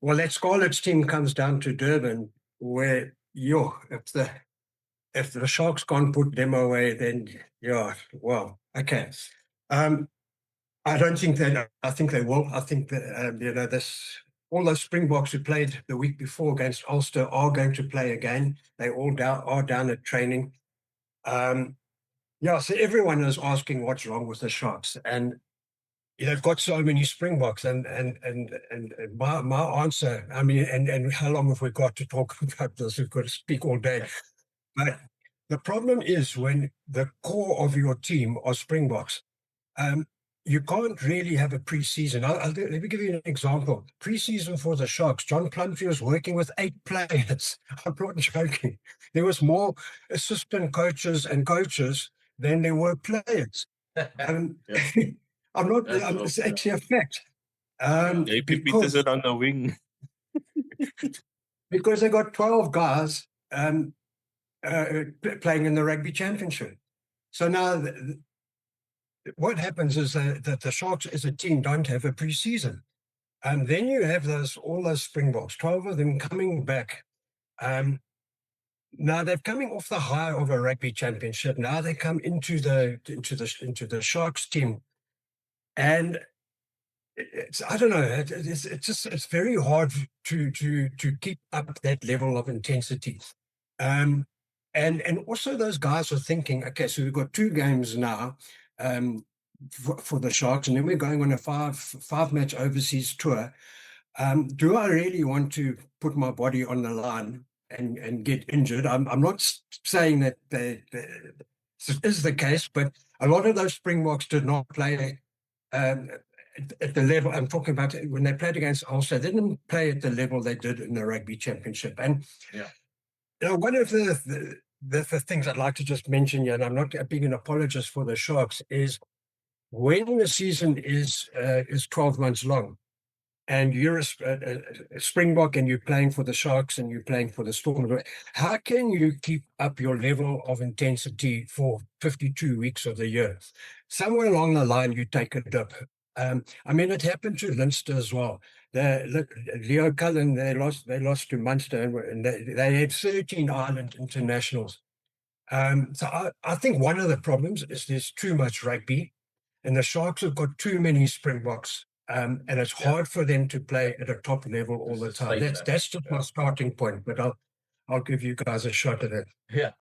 Well, that Scarlets team comes down to Durban, where if the Sharks can't put them away, then well, okay. I don't think that. I think they will. I think that this all those Springboks who played the week before against Ulster are going to play again. They all are down at training. So everyone is asking what's wrong with the Sharks, and they've got so many Springboks, and my answer, I mean, and how long have we got to talk about this? We've got to speak all day. But the problem is when the core of your team are Springboks, you can't really have a pre-season. Let me give you an example. Pre-season for the Sharks, John Plumtree was working with 8 players. I'm not joking. There was more assistant coaches and coaches than there were players. I'm not. It's actually a fact. Because it on the wing. Because they got 12 guys playing in the Rugby Championship. So now what happens is that the Sharks as a team don't have a pre-season. And then you have all those Springboks, 12 of them coming back. Now they're coming off the high of a Rugby Championship. Now they come into the Sharks team. And I don't know. It's very hard to keep up that level of intensity. And also those guys are thinking, okay, so we've got 2 games now for the Sharks, and then we're going on a five match overseas tour. Do I really want to put my body on the line and get injured? I'm not saying that this is the case, but a lot of those Springboks did not play at the level I'm talking about. When they played against Ulster, they didn't play at the level they did in the Rugby Championship. And one of the things I'd like to just mention here, and I'm not being an apologist for the Sharks, is when the season is 12 months long, and you're a Springbok and you're playing for the Sharks and you're playing for the Storm, how can you keep up your level of intensity for 52 weeks of the year? Somewhere along the line, you take a dip. I mean, it happened to Leinster as well. Leo Cullen, they lost to Munster, and they had 13 Ireland internationals. So I think one of the problems is there's too much rugby, and the Sharks have got too many Springboks, and it's hard for them to play at a top level all the time. That's just my starting point, but I'll give you guys a shot at it. Yeah,